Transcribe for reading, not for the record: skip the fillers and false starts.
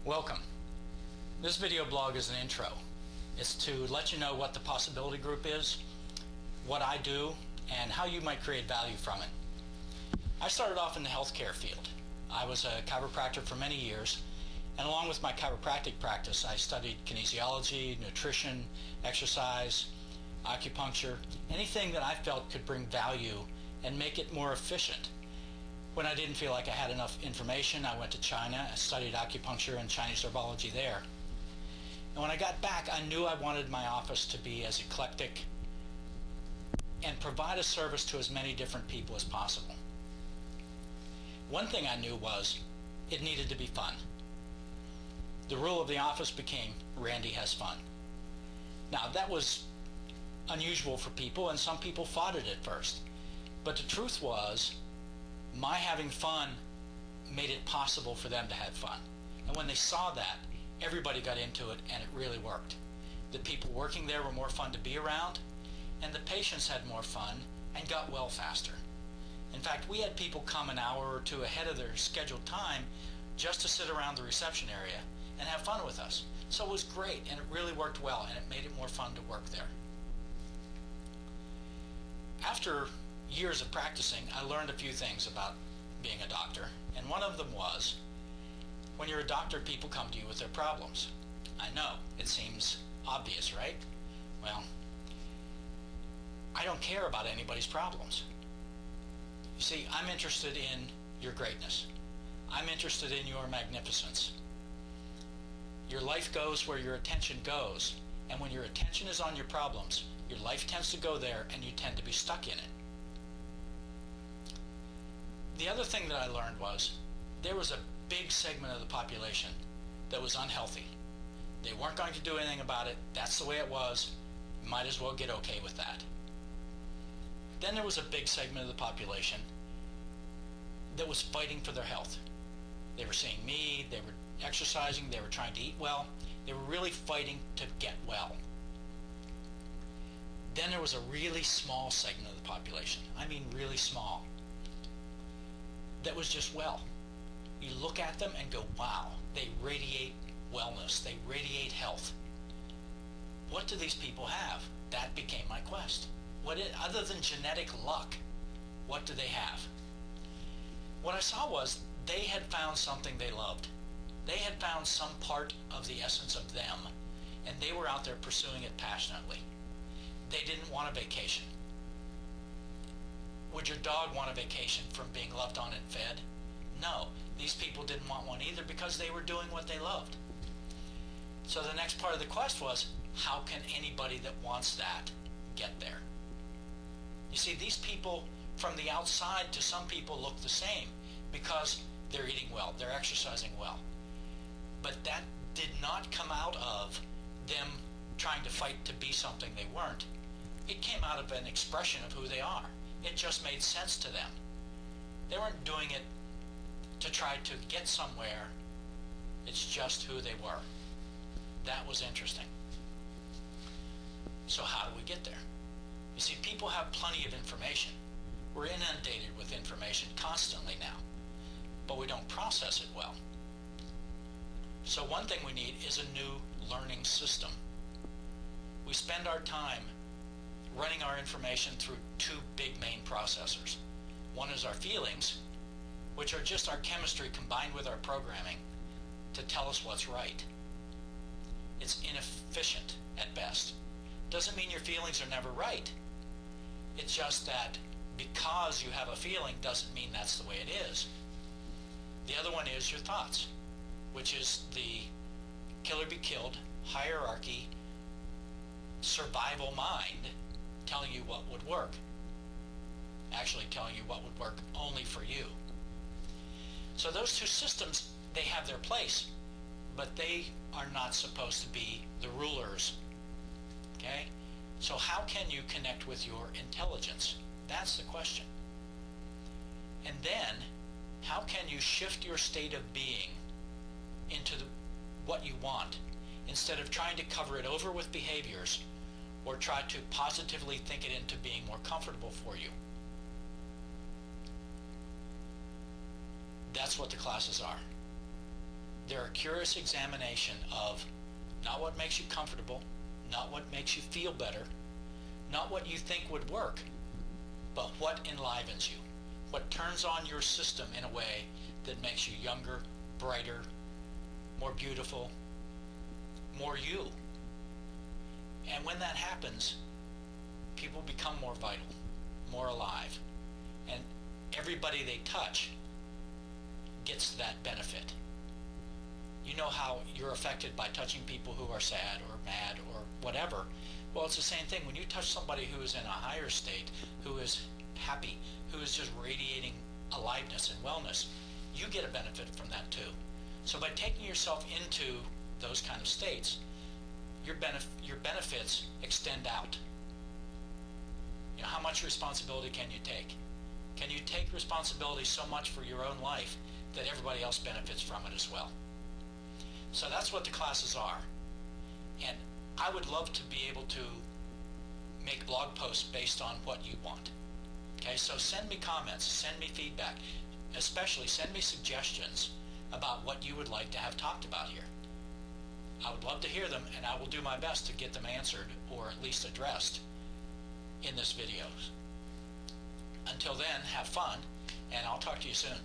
Welcome. This video blog is an intro. It's to let you know what the possibility group is, what I do, and how you might create value from it. I started off in the healthcare field. I was a chiropractor for many years, and along with my chiropractic practice, I studied kinesiology, nutrition, exercise, acupuncture, anything that I felt could bring value and make it more efficient. When I didn't feel like I had enough information, I went to China. I studied acupuncture and Chinese herbology there. And when I got back, I knew I wanted my office to be as eclectic and provide a service to as many different people as possible. One thing I knew was it needed to be fun. The rule of the office became, Randy has fun. Now, that was unusual for people, and some people fought it at first. But the truth was, my having fun made it possible for them to have fun. And when they saw that, everybody got into it, and it really worked. The people working there were more fun to be around, and the patients had more fun and got well faster. In fact, we had people come an hour or two ahead of their scheduled time just to sit around the reception area and have fun with us. So it was great, and it really worked well, and it made it more fun to work there. After years of practicing, I learned a few things about being a doctor, and one of them was, when you're a doctor, people come to you with their problems. I know, it seems obvious, right? Well, I don't care about anybody's problems. You see, I'm interested in your greatness. I'm interested in your magnificence. Your life goes where your attention goes, and when your attention is on your problems, your life tends to go there and you tend to be stuck in it. The other thing that I learned was there was a big segment of the population that was unhealthy. They weren't going to do anything about it. That's the way it was. You might as well get okay with that. Then there was a big segment of the population that was fighting for their health. They were seeing me, they were exercising, they were trying to eat well. They were really fighting to get well. Then there was a really small segment of the population, I mean really small, that was just well. You look at them and go, wow, they radiate wellness, they radiate health. What do these people have? That became my quest. Other than genetic luck, what do they have? What I saw was they had found something they loved. They had found some part of the essence of them, and they were out there pursuing it passionately. They didn't want a vacation. Would your dog want a vacation from being loved on and fed? No, these people didn't want one either because they were doing what they loved. So the next part of the quest was, how can anybody that wants that get there? You see, these people from the outside to some people look the same because they're eating well, they're exercising well. But that did not come out of them trying to fight to be something they weren't. It came out of an expression of who they are. It just made sense to them. They weren't doing it to try to get somewhere. It's just who they were. That was interesting. So how do we get there? You see, people have plenty of information. We're inundated with information constantly now, but we don't process it well. So one thing we need is a new learning system. We spend our time running our information through two big main processors. One is our feelings, which are just our chemistry combined with our programming to tell us what's right. It's inefficient at best. Doesn't mean your feelings are never right. It's just that because you have a feeling doesn't mean that's the way it is. The other one is your thoughts, which is the kill or be killed, hierarchy, survival mind telling you what would work. Actually telling you what would work only for you. So those two systems, they have their place, but they are not supposed to be the rulers. Okay? So how can you connect with your intelligence? That's the question. And then, how can you shift your state of being into what you want instead of trying to cover it over with behaviors or try to positively think it into being more comfortable for you? That's what the classes are. They're a curious examination of not what makes you comfortable, not what makes you feel better, not what you think would work, but what enlivens you, what turns on your system in a way that makes you younger, brighter, more beautiful, more you. And when that happens, people become more vital, more alive, and everybody they touch gets that benefit. You know how you're affected by touching people who are sad or mad or whatever. Well, it's the same thing. When you touch somebody who is in a higher state, who is happy, who is just radiating aliveness and wellness, you get a benefit from that too. So by taking yourself into those kind of states, your benefits extend out. You know, how much responsibility can you take? Can you take responsibility so much for your own life that everybody else benefits from it as well? So that's what the classes are. And I would love to be able to make blog posts based on what you want. Okay, so send me comments, send me feedback, especially send me suggestions about what you would like to have talked about here. I would love to hear them, and I will do my best to get them answered or at least addressed in this video. Until then, have fun, and I'll talk to you soon.